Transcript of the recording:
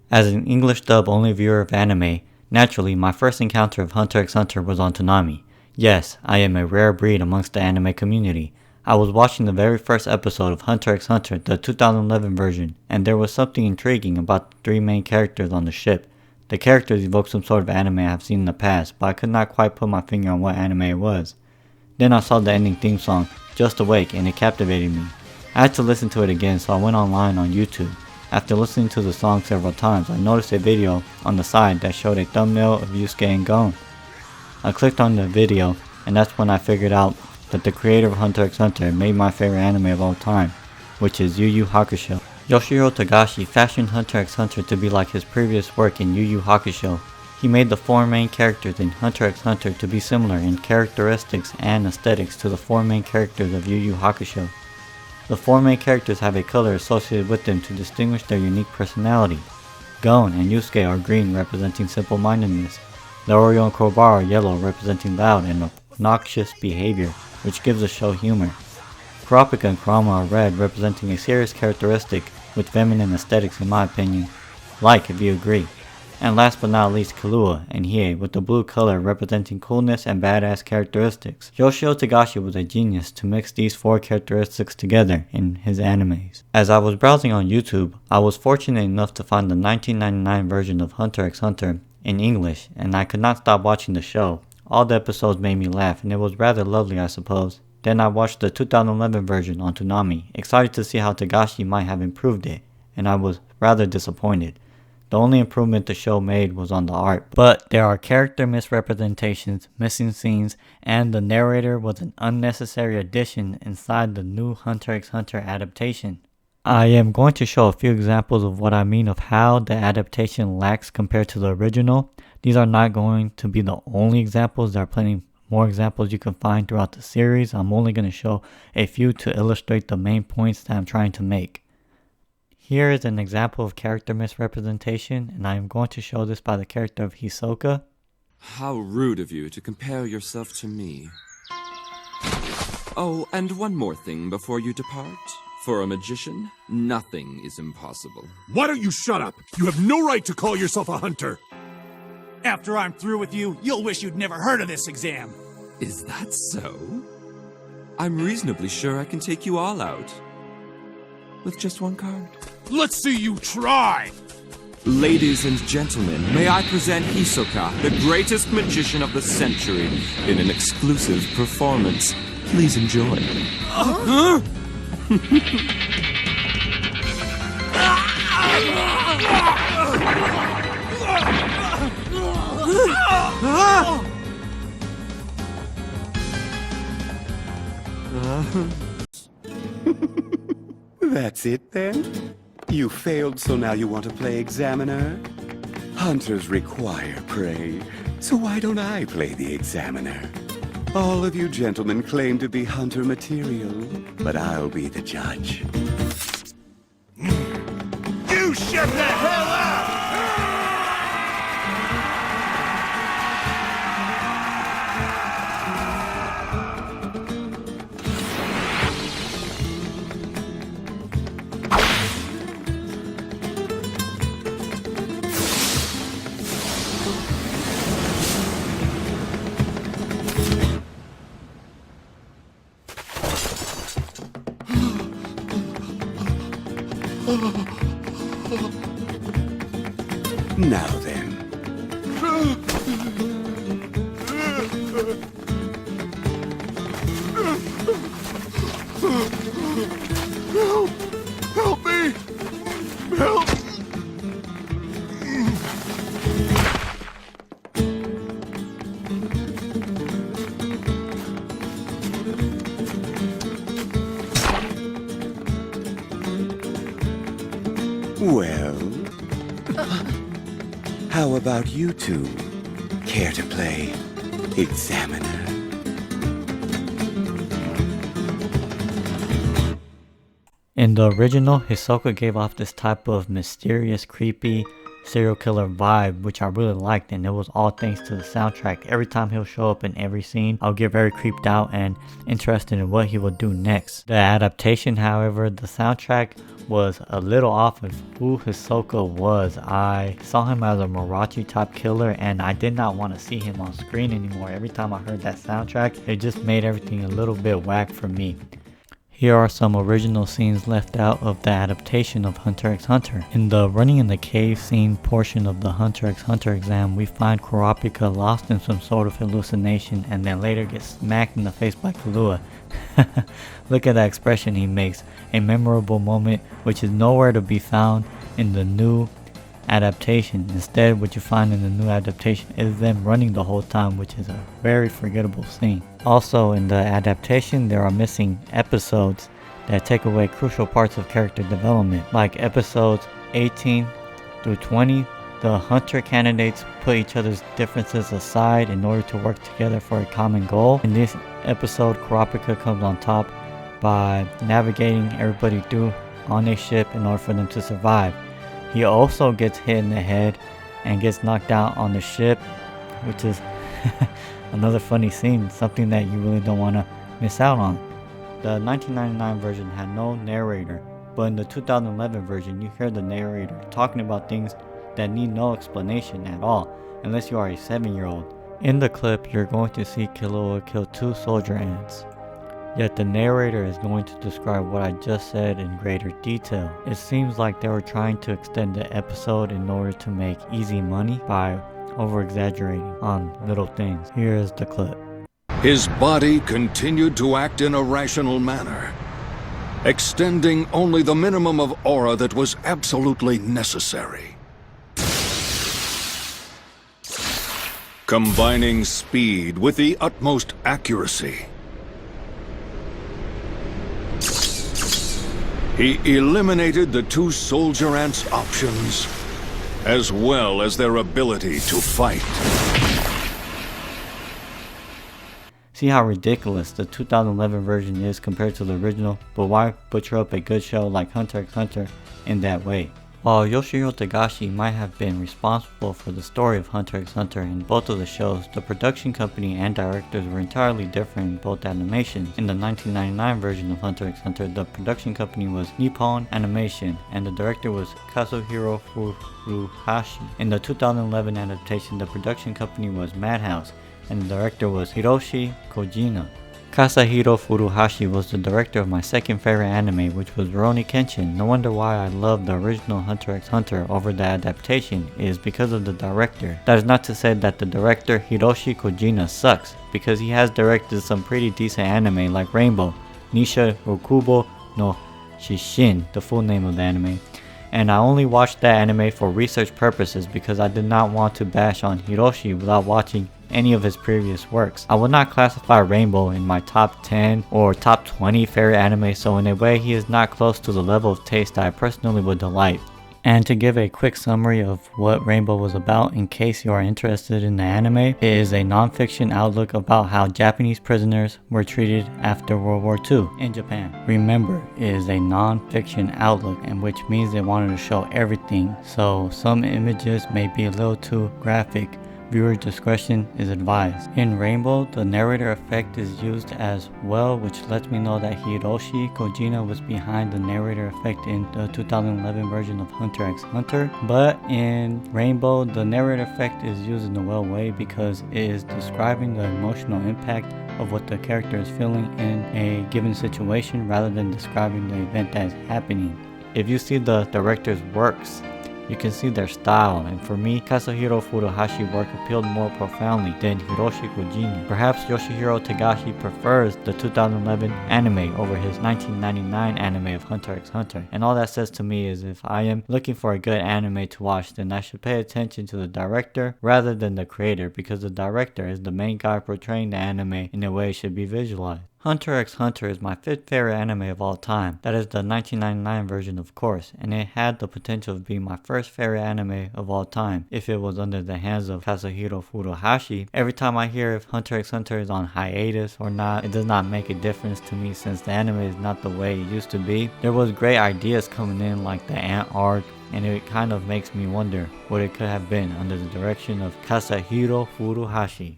As an English dub only viewer of anime, naturally my first encounter of Hunter x Hunter was on Toonami. Yes, I am a rare breed amongst the anime community. I was watching the very first episode of Hunter x Hunter, the 2011 version, and there was something intriguing about the three main characters on the ship. The characters evoked some sort of anime I have seen in the past, but I could not quite put my finger on what anime it was. Then I saw the ending theme song, Just Awake, and it captivated me. I had to listen to it again, so I went online on YouTube. After listening to the song several times, I noticed a video on the side that showed a thumbnail of Yusuke and Gon. I clicked on the video, and that's when I figured out that the creator of Hunter x Hunter made my favorite anime of all time, which is Yu Yu Hakusho. Yoshihiro Togashi fashioned Hunter x Hunter to be like his previous work in Yu Yu Hakusho. He made the four main characters in Hunter x Hunter to be similar in characteristics and aesthetics to the four main characters of Yu Yu Hakusho. The four main characters have a color associated with them to distinguish their unique personality. Gon and Yusuke are green, representing simple-mindedness. Leorio and Crowbar are yellow, representing loud and obnoxious behavior, which gives the show humor. Kurapika and Kurama are red, representing a serious characteristic with feminine aesthetics in my opinion. Like if you agree. And last but not least, Killua and Hiei with the blue color representing coolness and badass characteristics. Yoshihiro Togashi was a genius to mix these four characteristics together in his animes. As I was browsing on YouTube, I was fortunate enough to find the 1999 version of Hunter x Hunter in English, and I could not stop watching the show. All the episodes made me laugh, and it was rather lovely, I suppose. Then I watched the 2011 version on Toonami, excited to see how Togashi might have improved it, and I was rather disappointed. The only improvement the show made was on the art, but there are character misrepresentations, missing scenes, and the narrator was an unnecessary addition inside the new Hunter x Hunter adaptation. I am going to show a few examples of what I mean of how the adaptation lacks compared to the original. These are not going to be the only examples. There are plenty more examples you can find throughout the series. I'm only going to show a few to illustrate the main points that I'm trying to make. Here is an example of character misrepresentation, and I am going to show this by the character of Hisoka. How rude of you to compare yourself to me. Oh, and one more thing before you depart. For a magician, nothing is impossible. Why don't you shut up? You have no right to call yourself a hunter. After I'm through with you, you'll wish you'd never heard of this exam. Is that so? I'm reasonably sure I can take you all out. With just one card. Let's see you try! Ladies and gentlemen, may I present Hisoka, the greatest magician of the century, in an exclusive performance. Please enjoy. Huh? That's it then? You failed, so now you want to play examiner? Hunters require prey, so why don't I play the examiner? All of you gentlemen claim to be hunter material, but I'll be the judge. You shut the hell up! Now then. Help! Help me! Help! Well, how about you two? Care to play examiner? In the original, Hisoka gave off this type of mysterious, creepy, serial killer vibe, which I really liked, and it was all thanks to the soundtrack. Every time he'll show up in every scene, I'll get very creeped out and interested in what he will do next. The adaptation, however, the soundtrack was a little off of who Hisoka was. I saw him as a Marachi type killer, and I did not want to see him on screen anymore. Every time I heard that soundtrack, it just made everything a little bit whack for me. Here are some original scenes left out of the adaptation of Hunter x Hunter. In the running in the cave scene portion of the Hunter x Hunter exam, we find Kurapika lost in some sort of hallucination and then later gets smacked in the face by Kahlua. Look at that expression he makes, a memorable moment which is nowhere to be found in the new adaptation. Instead, what you find in the new adaptation is them running the whole time, which is a very forgettable scene. Also, in the adaptation, there are missing episodes that take away crucial parts of character development, like episodes 18 through 20. The Hunter candidates put each other's differences aside in order to work together for a common goal. In this episode, Kurapika comes on top by navigating everybody through on a ship in order for them to survive. He also gets hit in the head and gets knocked out on the ship, which is another funny scene, something that you really don't want to miss out on. The 1999 version had no narrator, but in the 2011 version you hear the narrator talking about things that need no explanation at all, unless you are a 7-year-old. In the clip, you're going to see Killua kill 2 soldier ants. Yet the narrator is going to describe what I just said in greater detail. It seems like they were trying to extend the episode in order to make easy money by over-exaggerating on little things. Here is the clip. His body continued to act in a rational manner, extending only the minimum of aura that was absolutely necessary. Combining speed with the utmost accuracy, he eliminated the 2 soldier ants' options, as well as their ability to fight. See how ridiculous the 2011 version is compared to the original, but why butcher up a good show like Hunter x Hunter in that way? While Yoshihiro Togashi might have been responsible for the story of Hunter x Hunter in both of the shows, the production company and directors were entirely different in both animations. In the 1999 version of Hunter x Hunter, the production company was Nippon Animation and the director was Kazuhiro Furuhashi. In the 2011 adaptation, the production company was Madhouse and the director was Hiroshi Kojima. Kazuhiro Furuhashi was the director of my second favorite anime, which was Rurouni Kenshin. No wonder why I love the original Hunter x Hunter over the adaptation, it is because of the director. That is not to say that the director Hiroshi Kojima sucks, because he has directed some pretty decent anime like Rainbow, Nisha Rokubo no Shishin, the full name of the anime. And I only watched that anime for research purposes because I did not want to bash on Hiroshi without watching any of his previous works. I would not classify Rainbow in my top 10 or top 20 favorite anime, so in a way he is not close to the level of taste that I personally would delight. And to give a quick summary of what Rainbow was about in case you are interested in the anime, it is a non-fiction outlook about how Japanese prisoners were treated after World War II in Japan. Remember, it is a non-fiction outlook, and which means they wanted to show everything, so some images may be a little too graphic. Viewer discretion is advised. In Rainbow, the narrator effect is used as well, which lets me know that Hiroshi Kojima was behind the narrator effect in the 2011 version of Hunter x Hunter. But in Rainbow, the narrator effect is used in a well way because it is describing the emotional impact of what the character is feeling in a given situation rather than describing the event that is happening. If you see the director's works, you can see their style, and for me, Kazuhiro Furuhashi's work appealed more profoundly than Hiroshi Kojima. Perhaps Yoshihiro Togashi prefers the 2011 anime over his 1999 anime of Hunter x Hunter. And all that says to me is if I am looking for a good anime to watch, then I should pay attention to the director rather than the creator, because the director is the main guy portraying the anime in a way it should be visualized. Hunter x Hunter is my 5th favorite anime of all time. That is the 1999 version, of course, and it had the potential of being my first favorite anime of all time if it was under the hands of Kazuhiro Furuhashi. Every time I hear if Hunter x Hunter is on hiatus or not, it does not make a difference to me since the anime is not the way it used to be. There was great ideas coming in like the Ant arc, and it kind of makes me wonder what it could have been under the direction of Kazuhiro Furuhashi.